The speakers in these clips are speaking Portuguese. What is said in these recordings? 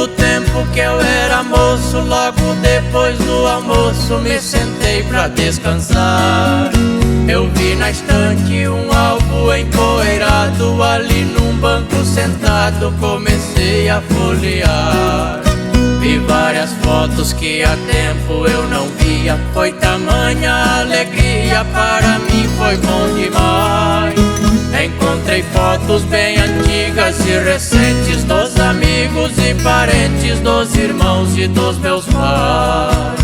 do tempo que eu era moço, logo depois do almoço me sentei pra descansar. Eu vi na estante um álbum empoeirado, ali num banco sentado comecei a folhear. Vi várias fotos que há tempo eu não via, foi tamanha alegria, para mim foi bom demais. Encontrei fotos bem antigas e recentes, dos amigos e parentes, dos irmãos e dos meus pais.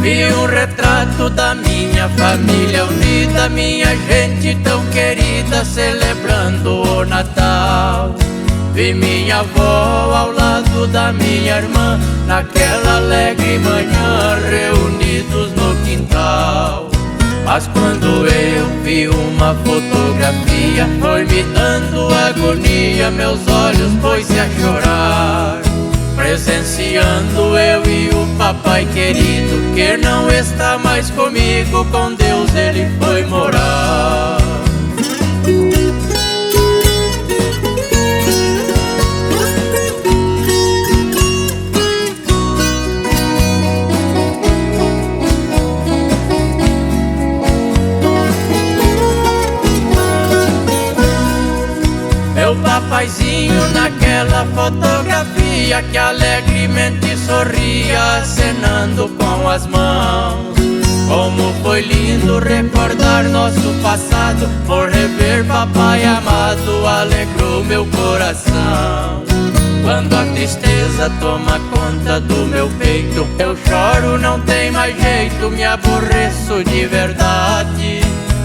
Vi um retrato da minha família unida, minha gente tão querida celebrando o Natal. Vi minha avó ao lado da minha irmã, naquela alegre manhã, reunidos no quintal. Mas quando eu vi uma fotografia, foi me dando agonia, meus olhos pôs-se a chorar. Presenciando eu e o papai querido, que não está mais comigo, com Deus ele foi morar. Meu papaizinho naquela fotografia, que alegremente sorria, acenando com as mãos. Como foi lindo recordar nosso passado, por rever papai amado, alegrou meu coração. Quando a tristeza toma conta do meu peito, eu choro, não tem mais jeito, me aborreço de verdade.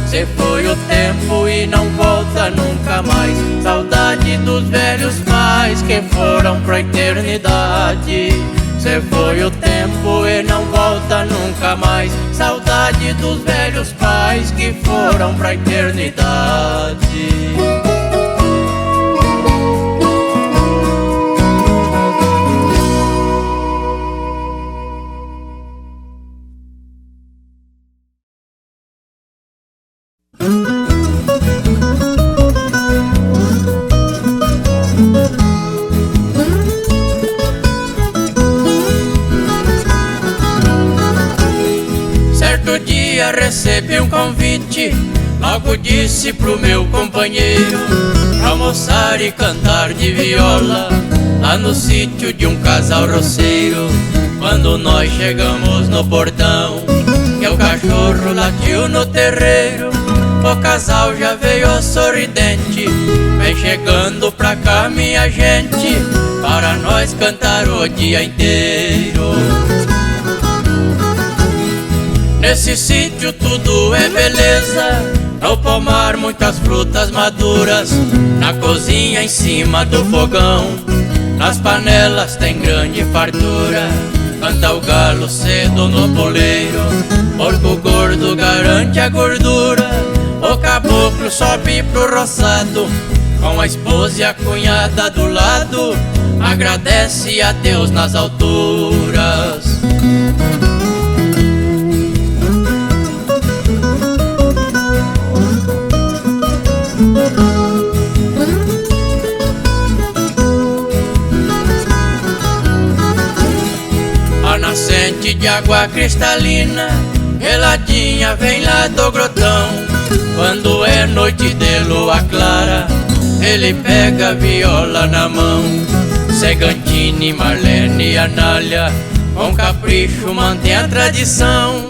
Se foi o tempo e não volta nunca mais, saudade dos velhos pais que foram pra eternidade. Se foi o tempo e não volta nunca mais, saudade dos velhos pais que foram pra eternidade. Recebi um convite, logo disse pro meu companheiro, pra almoçar e cantar de viola, lá no sítio de um casal roceiro. Quando nós chegamos no portão, que o cachorro latiu no terreiro, o casal já veio sorridente, vem chegando pra cá minha gente, para nós cantar o dia inteiro. Nesse sítio tudo é beleza, no pomar muitas frutas maduras, na cozinha em cima do fogão, nas panelas tem grande fartura. Canta o galo cedo no poleiro, porco gordo garante a gordura. O caboclo sobe pro roçado, com a esposa e a cunhada do lado, agradece a Deus nas alturas. A nascente de água cristalina, geladinha, vem lá do grotão. Quando é noite de lua clara, ele pega a viola na mão. Segantini, Marlene e Anália, com capricho mantém a tradição.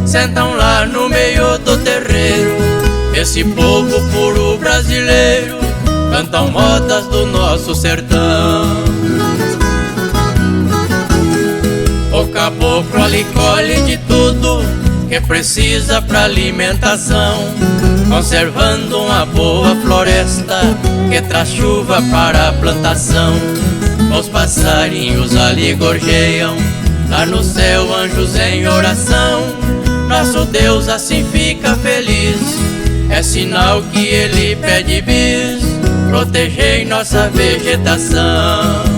Sentam lá no meio do terreiro, esse povo puro brasileiro, cantam modas do nosso sertão. O caboclo ali colhe de tudo que precisa pra alimentação, conservando uma boa floresta que traz chuva para a plantação. Os passarinhos ali gorjeiam, lá no céu anjos em oração. Nosso Deus assim fica feliz, é sinal que ele pede bis, protegei nossa vegetação.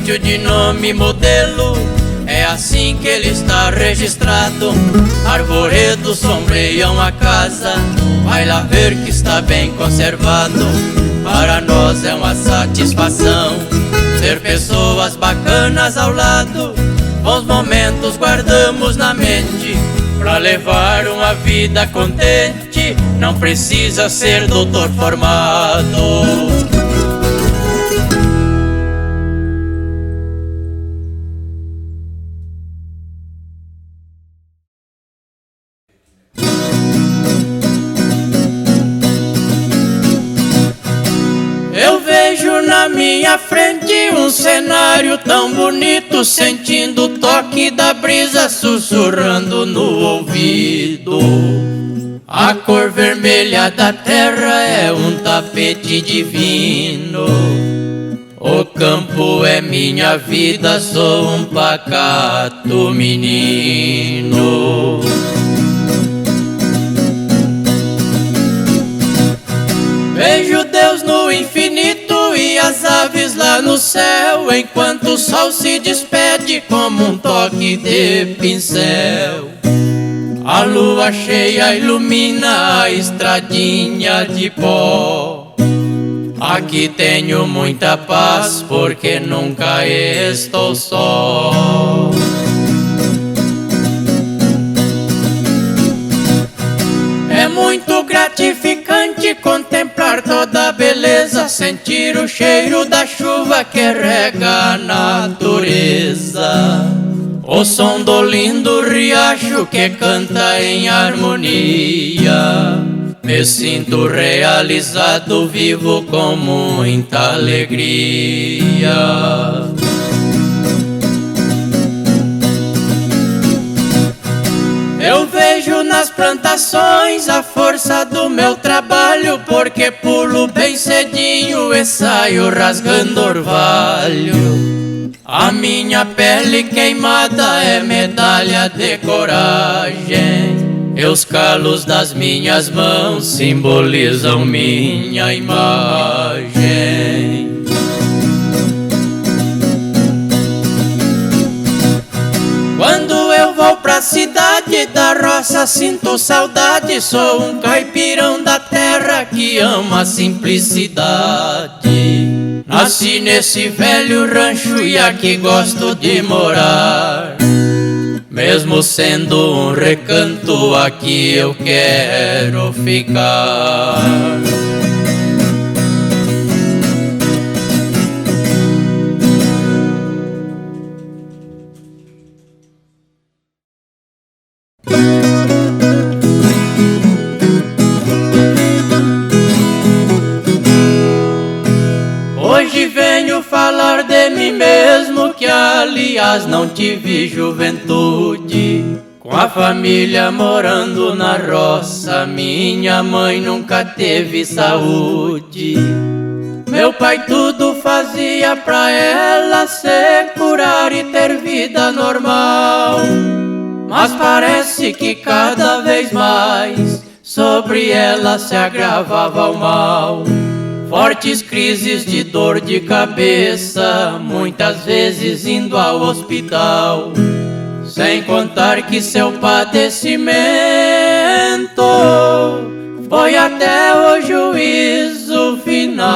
sítio de nome Modelo, é assim que ele está registrado. Arvoredos sombreiam a casa, vai lá ver que está bem conservado. Para nós é uma satisfação ter pessoas bacanas ao lado. Bons momentos guardamos na mente, pra levar uma vida contente não precisa ser doutor formado. Eu vejo na minha frente um cenário tão bonito, sentindo o toque da brisa sussurrando no ouvido. A cor vermelha da terra é um tapete divino. O campo é minha vida, sou um pacato menino. Vejo Deus no infinito e as aves lá no céu, enquanto o sol se despede como um toque de pincel. A lua cheia ilumina a estradinha de pó. Aqui tenho muita paz porque nunca estou só. É muito gratificante contemplar toda a beleza, sentir o cheiro da chuva que rega a natureza. O som do lindo riacho que canta em harmonia. Me sinto realizado, vivo com muita alegria. Eu vejo nas plantações a força do meu trabalho, porque pulo bem cedinho e saio rasgando orvalho. A minha pele queimada é medalha de coragem, e os calos das minhas mãos simbolizam minha imagem. Quando eu vou pra cidade da roça sinto saudade, sou um caipirão da terra que ama a simplicidade. Nasci nesse velho rancho e aqui gosto de morar. Mesmo sendo um recanto, aqui eu quero ficar. Hoje venho falar de mim mesmo, que aliás não tive juventude. Com a família morando na roça, minha mãe nunca teve saúde. Meu pai tudo fazia pra ela se curar e ter vida normal. Mas parece que cada vez mais sobre ela se agravava o mal. Fortes crises de dor de cabeça, muitas vezes indo ao hospital. Sem contar que seu padecimento foi até o juízo final.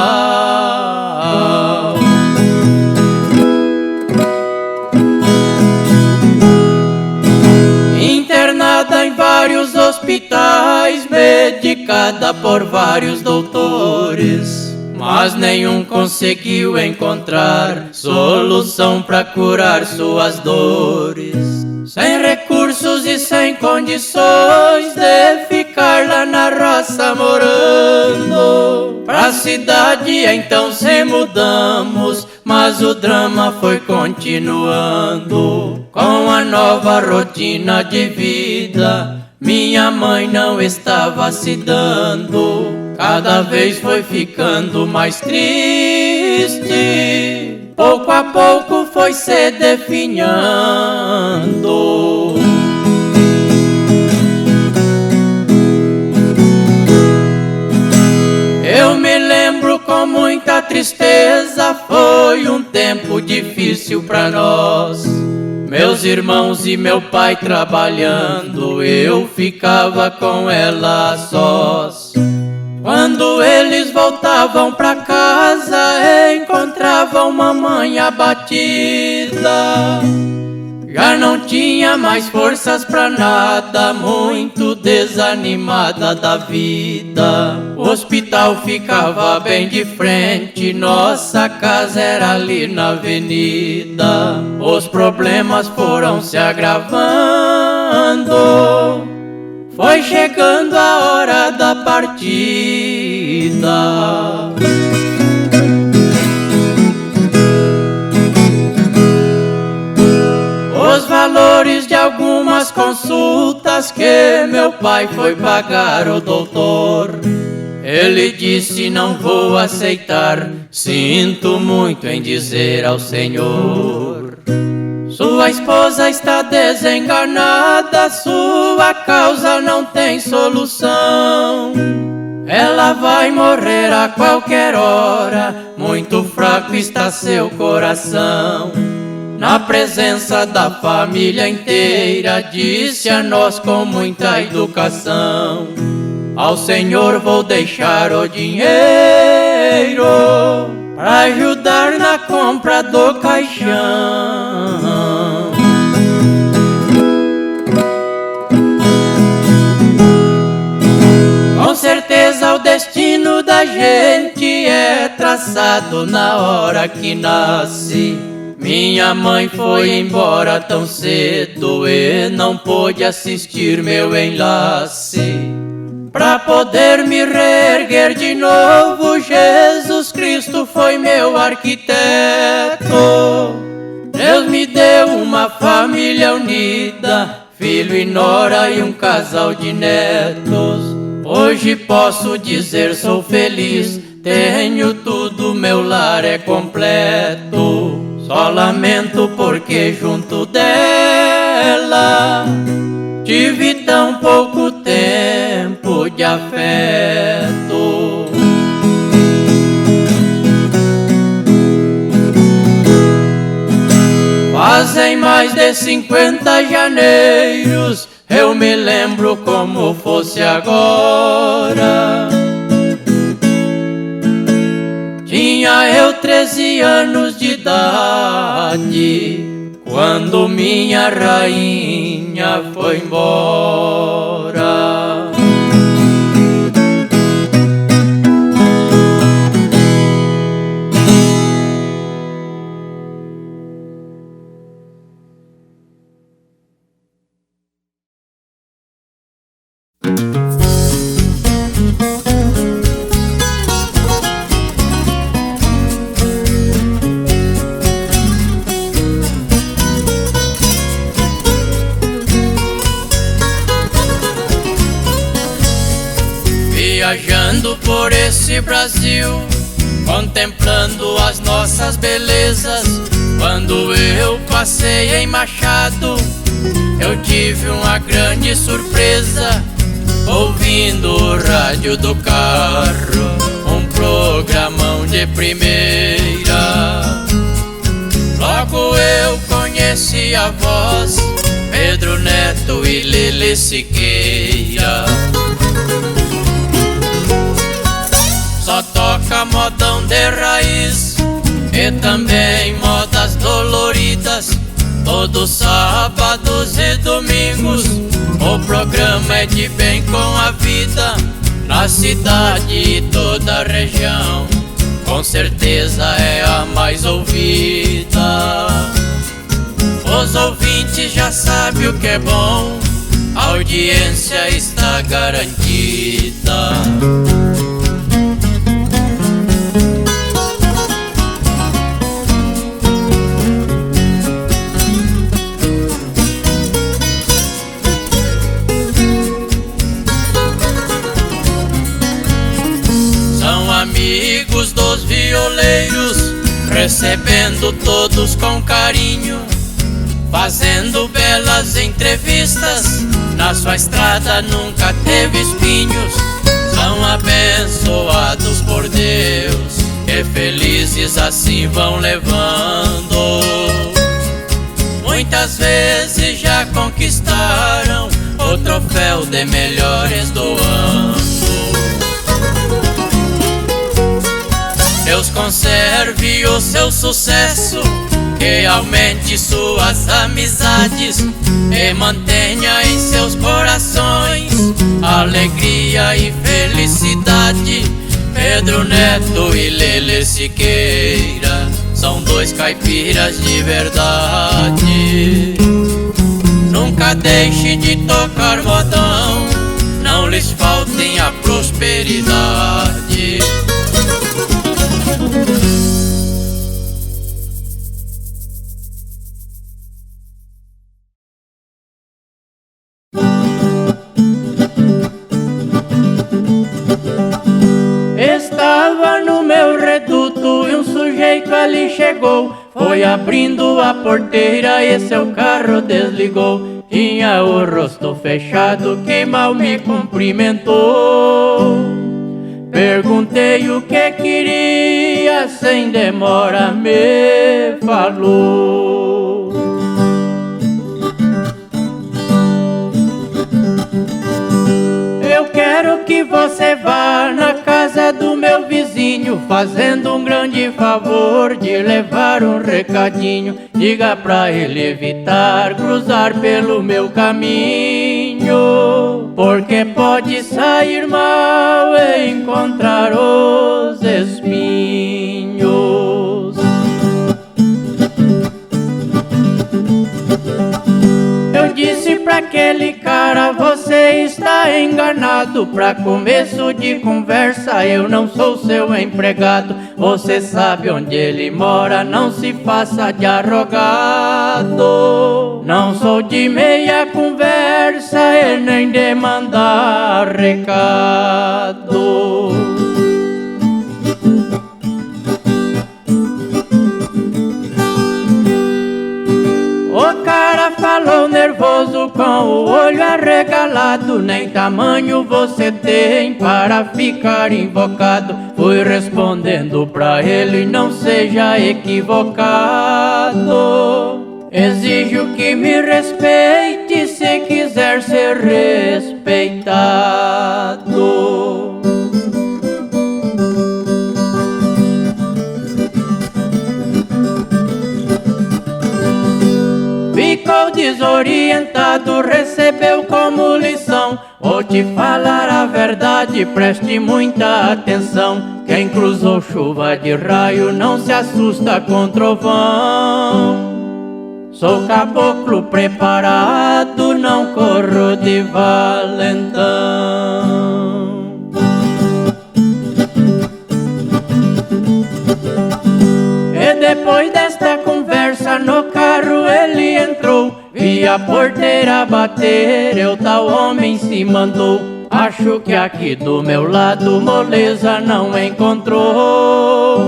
Internada em vários hospitais, medicada por vários doutores, mas nenhum conseguiu encontrar solução para curar suas dores. Sem recursos e sem condições de ficar lá na roça morando, pra cidade então se mudamos, mas o drama foi continuando. Com a nova rotina de vida, minha mãe não estava se dando. Cada vez foi ficando mais triste, pouco a pouco foi se definhando. Eu me lembro com muita tristeza, foi um tempo difícil pra nós. Meus irmãos e meu pai trabalhando, eu ficava com ela a sós. Quando eles voltavam pra casa, encontravam mamãe abatida. Já não tinha mais forças pra nada, muito desanimada da vida. O hospital ficava bem de frente, nossa casa era ali na avenida. Os problemas foram se agravando, foi chegando a hora da partida. Os valores de algumas consultas que meu pai foi pagar ao doutor, ele disse: não vou aceitar, sinto muito em dizer ao senhor. Sua esposa está desenganada, sua causa não tem solução. Ela vai morrer a qualquer hora, muito fraco está seu coração. Na presença da família inteira, disse a nós com muita educação: ao Senhor vou deixar o dinheiro para ajudar na compra do caixão. Com certeza o destino da gente é traçado na hora que nasce. Minha mãe foi embora tão cedo e não pôde assistir meu enlace. Pra poder me reerguer de novo, Jesus Cristo foi meu arquiteto. Deus me deu uma família unida, filho e nora e um casal de netos. Hoje posso dizer sou feliz, tenho tudo, meu lar é completo. Só lamento porque junto dela tive tão pouco tempo de afeto. Fazem mais de 50 janeiros, eu me lembro como fosse agora. Tinha eu 13 anos de idade quando minha rainha foi embora. Viajando por esse Brasil, contemplando as nossas belezas, quando eu passei em Machado, eu tive uma grande surpresa, ouvindo o rádio do carro, um programão de primeira. Logo eu conheci a voz, Pedro Neto e Lili Siqueira. Só toca modão de raiz e também modas doloridas. Todos sábados e domingos o programa é de bem com a vida. Na cidade e toda a região, com certeza é a mais ouvida. Os ouvintes já sabem o que é bom, a audiência está garantida. Amigos dos violeiros, recebendo todos com carinho, fazendo belas entrevistas. Na sua estrada nunca teve espinhos. São abençoados por Deus, e felizes assim vão levando. Muitas vezes já conquistaram o troféu de melhores do ano. Deus conserve o seu sucesso, que aumente suas amizades e mantenha em seus corações alegria e felicidade. Pedro Neto e Lele Siqueira são dois caipiras de verdade. Nunca deixe de tocar modão, não lhes faltem a prosperidade. Estava no meu reduto e um sujeito ali chegou. Foi abrindo a porteira e seu carro desligou. Tinha o rosto fechado que mal me cumprimentou. Perguntei o que queria, sem demora me falou. Eu quero que você vá na casa do meu vizinho, fazendo um grande favor de levar um recadinho. Diga pra ele evitar cruzar pelo meu caminho, porque pode sair mal e encontrar os espinhos. Eu disse pra aquele cara, você está enganado. Pra começo de conversa, eu não sou seu empregado. Você sabe onde ele mora, não se faça de arrogado. Não sou de meia conversa e nem de mandar recado. O cara falou nervoso com o olho arregalado. Nem tamanho você tem para ficar invocado. Fui respondendo pra ele, não seja equivocado. Exijo que me respeite se quiser ser respeitado. Ficou desorientado, recebeu como lição. Vou te falar a verdade, preste muita atenção. Quem cruzou chuva de raio não se assusta com trovão. Sou caboclo preparado, não corro de valentão. E depois desta conversa no carro ele entrou. Vi a porteira bater, eu tal homem se mandou. Acho que aqui do meu lado moleza não encontrou.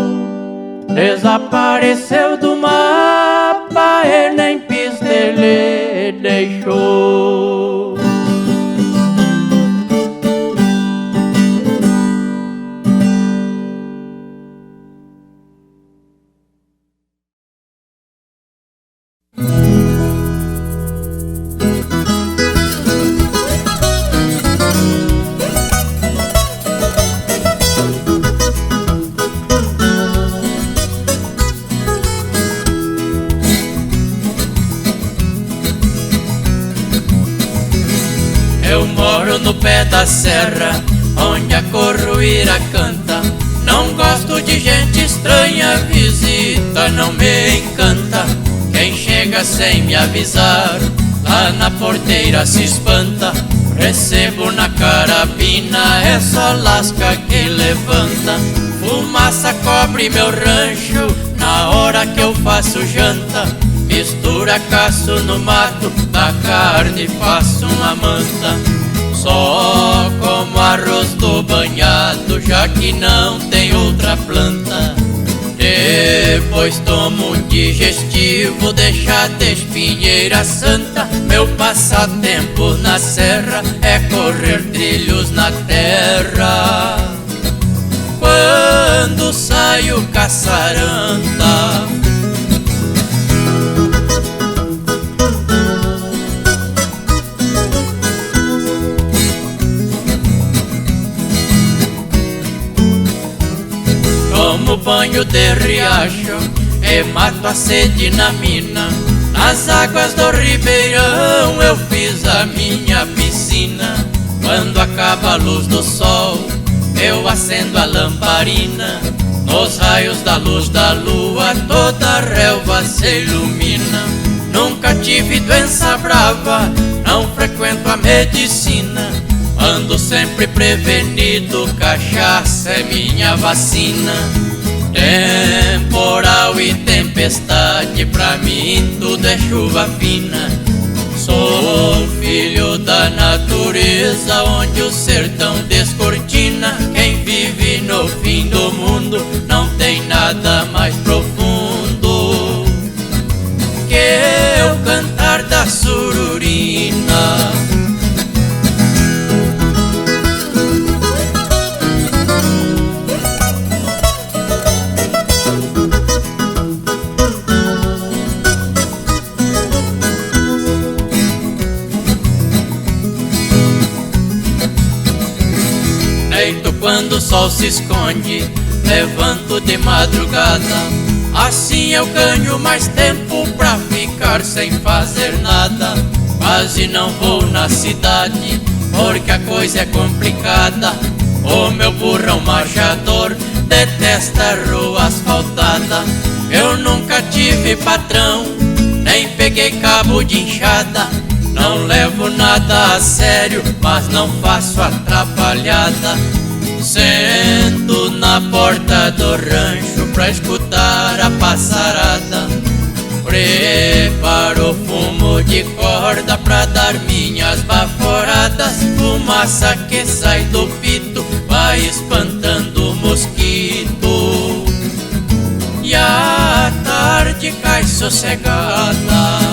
Desapareceu do mapa e nem pista ele deixou. Eu moro no pé da serra, onde a corruíra canta. Não gosto de gente estranha, visita não me encanta. Quem chega sem me avisar, lá na porteira se espanta. Recebo na carabina, é só lasca que levanta. Fumaça cobre meu rancho, na hora que eu faço janta. Mistura caço no mato, da carne faço uma manta. Só como arroz do banhado, já que não tem outra planta. Depois tomo um digestivo, deixa de espinheira santa. Meu passatempo na serra é correr trilhos na terra. Quando sai e o caçaranda. Tomo banho de riacho e mato a sede na mina. Nas águas do ribeirão eu fiz a minha piscina. Quando acaba a luz do sol eu acendo a lamparina. Nos raios da luz da lua toda a relva se ilumina. Nunca tive doença brava, não frequento a medicina. Ando sempre prevenido, cachaça é minha vacina. Temporal e tempestade, pra mim tudo é chuva fina. Sou filho da natureza, onde o sertão descortina. Quem vive no fim do mundo não tem nada mais profundo que o cantar da sururina. Quando o sol se esconde, levanto de madrugada. Assim eu ganho mais tempo pra ficar sem fazer nada. Quase não vou na cidade, porque a coisa é complicada. O meu burrão marchador detesta a rua asfaltada. Eu nunca tive patrão, nem peguei cabo de enxada. Não levo nada a sério, mas não faço atrapalhada. Sento na porta do rancho pra escutar a passarada. Preparo fumo de corda pra dar minhas baforadas. Fumaça que sai do pito vai espantando o mosquito. E a tarde cai sossegada.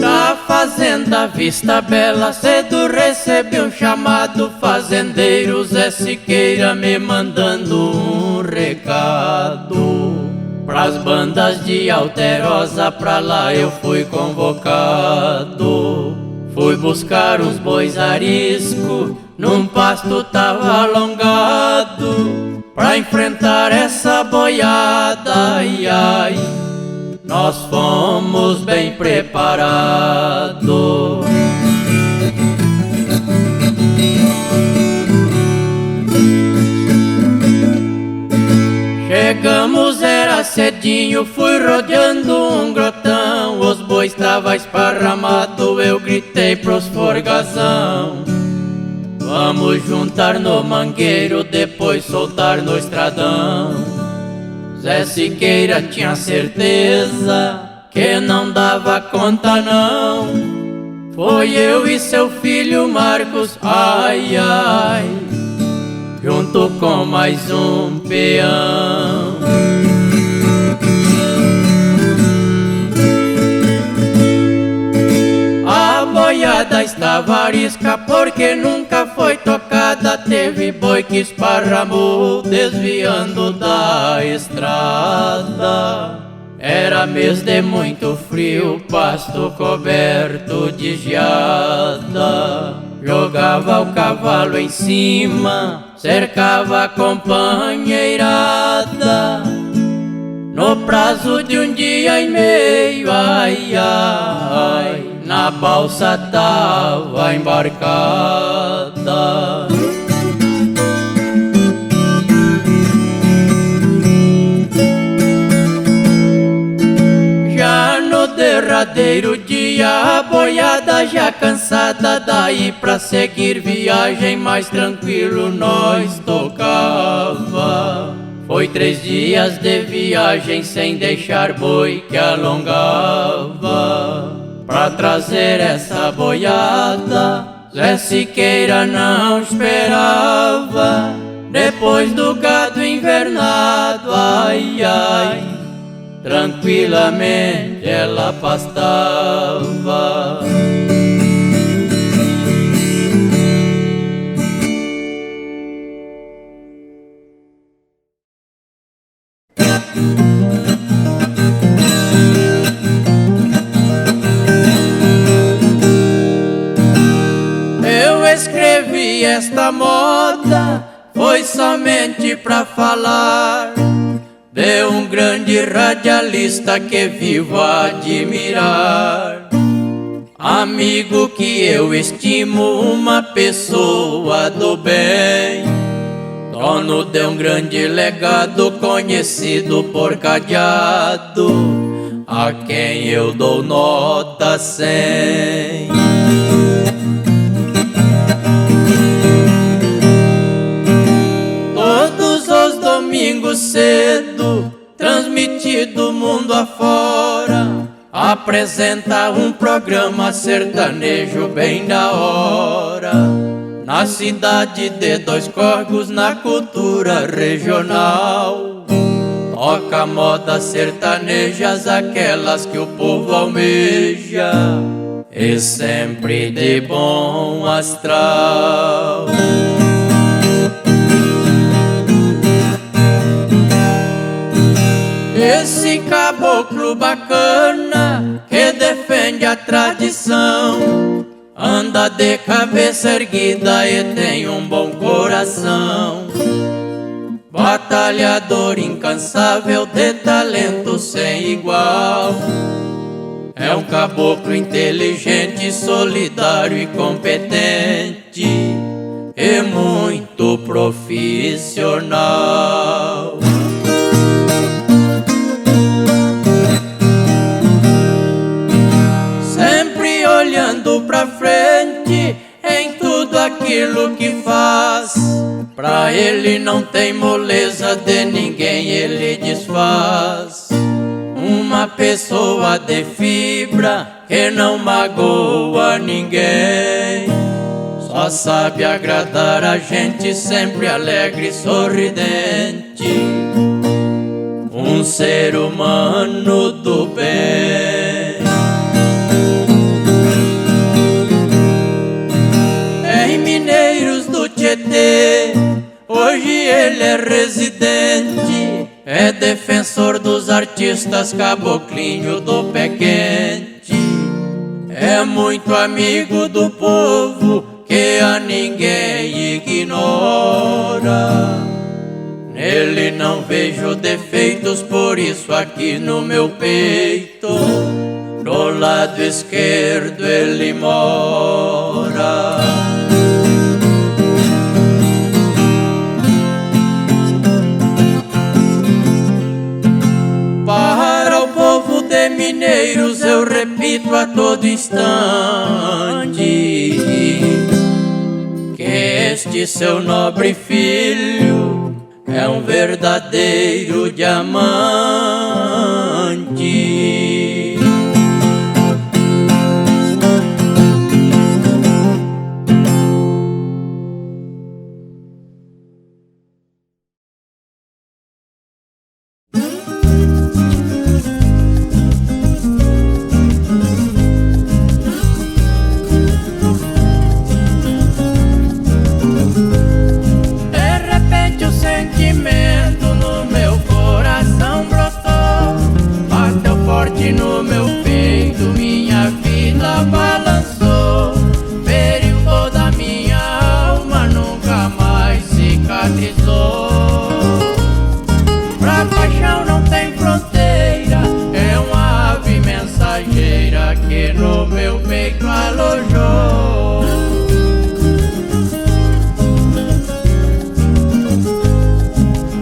Da fazenda Vista Bela cedo recebi um chamado. Fazendeiro Zé Siqueira me mandando um recado. Pras bandas de Alterosa pra lá eu fui convocado. Fui buscar uns bois arisco, num pasto tava alongado. Pra enfrentar essa boiada, ai ai, nós fomos bem preparados. Chegamos, era cedinho, fui rodeando um grotão. Os bois estavam esparramados, eu gritei pros forgazão: vamos juntar no mangueiro, depois soltar no estradão. Zé Siqueira tinha certeza que não dava conta não. Foi eu e seu filho Marcos, ai ai, junto com mais um peão. A boiada estava arisca porque nunca foi tocada. Teve boi que esparramou desviando da estrada. Era mês de muito frio, pasto coberto de geada. Jogava o cavalo em cima, cercava a companheirada. No prazo de um dia e meio, ai ai, na balsa tava embarcada. Já no derradeiro dia, a boiada já cansada, daí pra seguir viagem mais tranquilo nós tocava. Foi 3 dias de viagem sem deixar boi que alongava. Pra trazer essa boiada, Zé Siqueira não esperava, depois do gado invernado, ai, ai, tranquilamente ela pastava. Eu escrevi esta moda, foi somente pra falar de um grande radialista que vivo a admirar. Amigo que eu estimo, uma pessoa do bem, dono de um grande legado, conhecido por cadeado, a quem eu dou nota 100. Todos os domingos cedo, transmitido mundo afora, apresenta um programa sertanejo bem da hora. Na cidade de Dois Córregos, na cultura regional, toca modas sertanejas, aquelas que o povo almeja, e sempre de bom astral. Esse caboclo bacana que defende a tradição, anda de cabeça erguida e tem um bom coração. Batalhador incansável, de talento sem igual. É um caboclo inteligente, solidário e competente, e muito profissional. Sempre olhando pra frente em tudo aquilo que faz. Pra ele não tem moleza, de ninguém ele desfaz. Uma pessoa de fibra que não magoa ninguém, só sabe agradar a gente, sempre alegre e sorridente. Um ser humano do bem. Em Mineiros do Tietê, hoje ele é residente, é defensor dos artistas, caboclinho do pé quente. É muito amigo do povo, que a ninguém ignora. Nele não vejo defeitos, por isso aqui no meu peito, do lado esquerdo ele mora. Para o povo de Mineiros eu repito a todo instante que este seu nobre filho é um verdadeiro diamante. No meu peito minha vida balançou, feriu da minha alma, nunca mais cicatrizou. Pra paixão não tem fronteira, é uma ave mensageira que no meu peito alojou.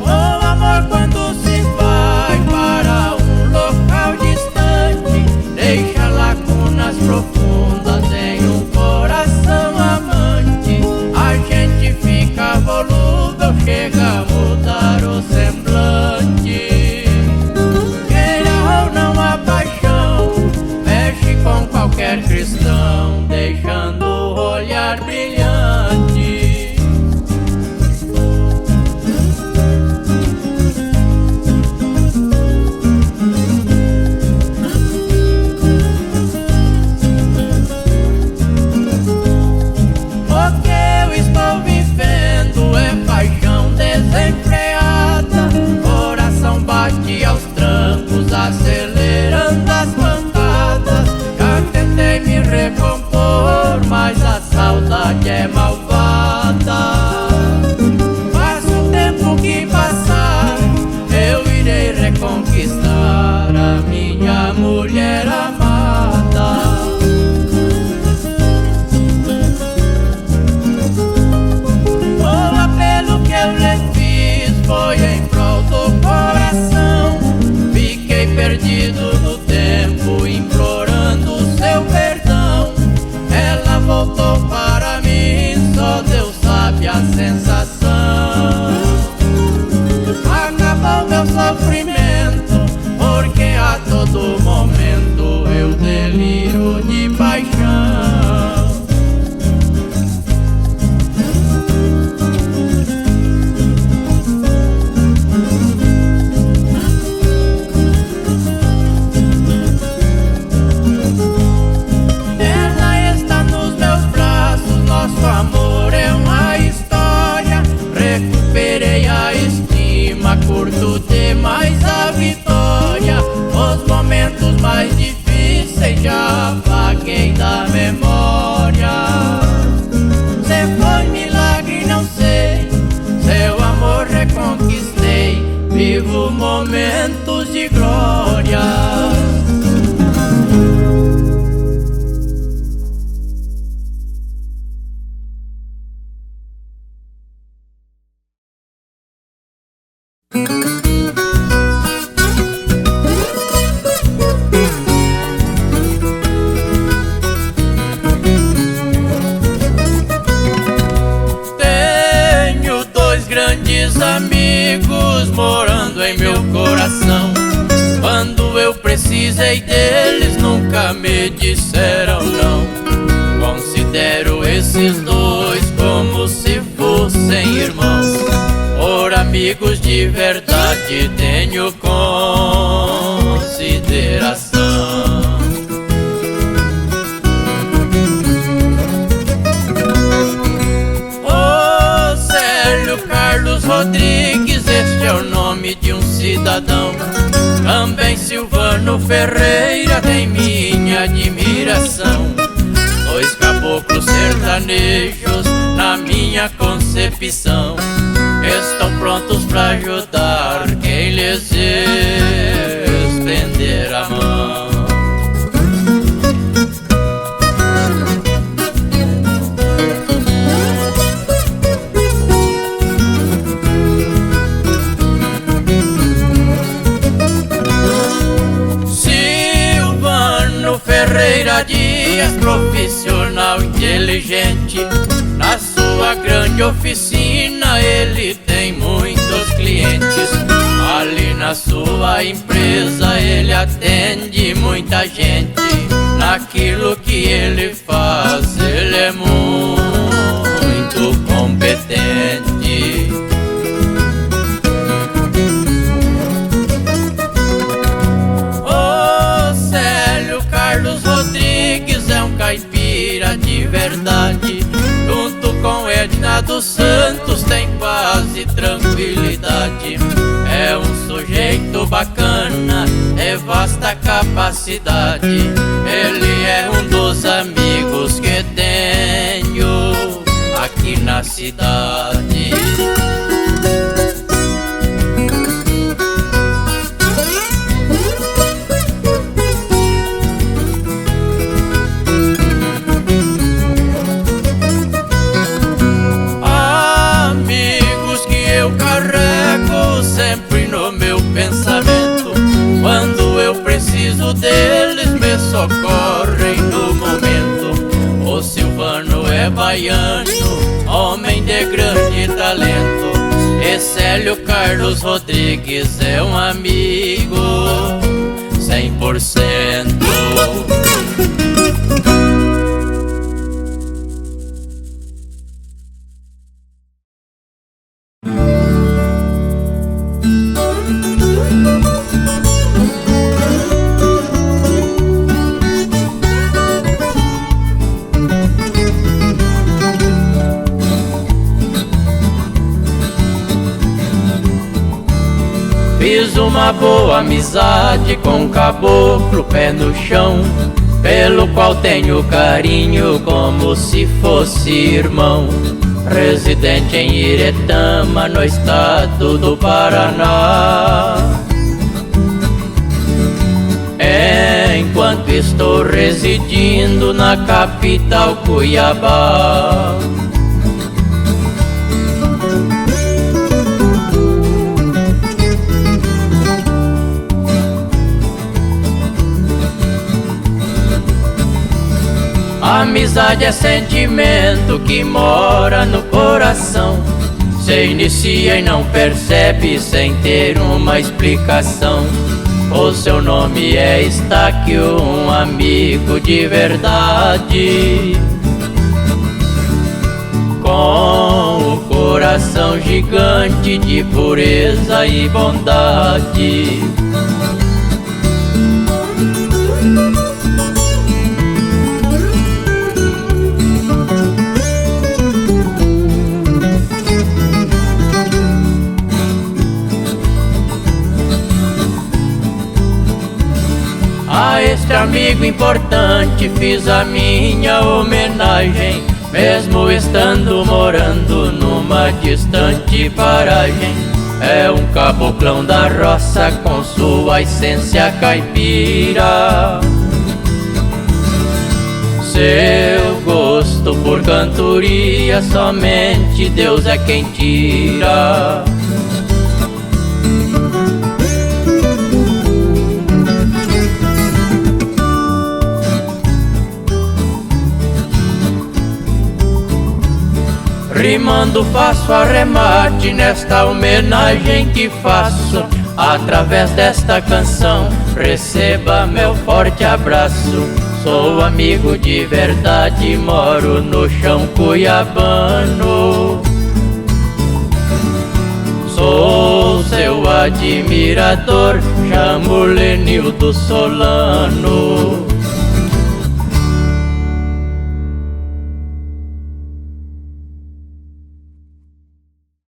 O amor quando se vai para um local distante, mulher amada. O apelo que eu lhe fiz foi em prol do coração. Fiquei perdido no tempo, implorando seu perdão. Ela voltou para mim, só Deus sabe a sensação. Acabou meu sofrimento, porque a todo momento eu deliro de paixão. Ela está nos meus braços, nosso amor é uma história. Recuperei a estima, curto demais a vitória. Os momentos mais difíceis já apaguei da memória. Cê foi milagre, não sei, seu amor reconquistei. Vivo momentos de glória. Tenho dois grandes amigos morando em meu coração. Quando eu precisei deles, nunca me disseram não. Considero esses dois como se fossem irmãos. Por amigos de verdade tenho consideração. Ô Célio Carlos Rodrigues, este é o nome de um cidadão. Também Silvano Ferreira tem minha admiração. Dois caboclos sertanejos na minha concepção. Estão prontos pra ajudar quem lhes estender a mão. Silvano Ferreira Dias, profissional inteligente. Na sua grande oficina ele tem muitos clientes. Ali na sua empresa ele atende muita gente. Naquilo que ele faz ele é muito competente. Ô Célio Carlos Rodrigues é um caipira de verdade. Junto com Edna dos Santos tem paz e tranquilidade. É um sujeito bacana, é vasta capacidade. Ele é um dos amigos que tenho aqui na cidade. Sempre no meu pensamento, quando eu preciso deles, me socorrem no momento. O Silvano é baiano, homem de grande talento. E Célio Carlos Rodrigues é um amigo 100%. Fiz uma boa amizade com um caboclo pé no chão, pelo qual tenho carinho como se fosse irmão. Residente em Iretama, no estado do Paraná. enquanto estou residindo na capital Cuiabá. Amizade é sentimento que mora no coração. Se inicia e não percebe sem ter uma explicação. O seu nome é Estáquio, um amigo de verdade, com o coração gigante de pureza e bondade. A este amigo importante fiz a minha homenagem, mesmo estando morando numa distante paragem. É um caboclão da roça com sua essência caipira. Seu gosto por cantoria somente Deus é quem tira. Rimando faço arremate nesta homenagem que faço. Através desta canção receba meu forte abraço. Sou amigo de verdade, moro no chão cuiabano. Sou seu admirador, chamo Lenildo Solano.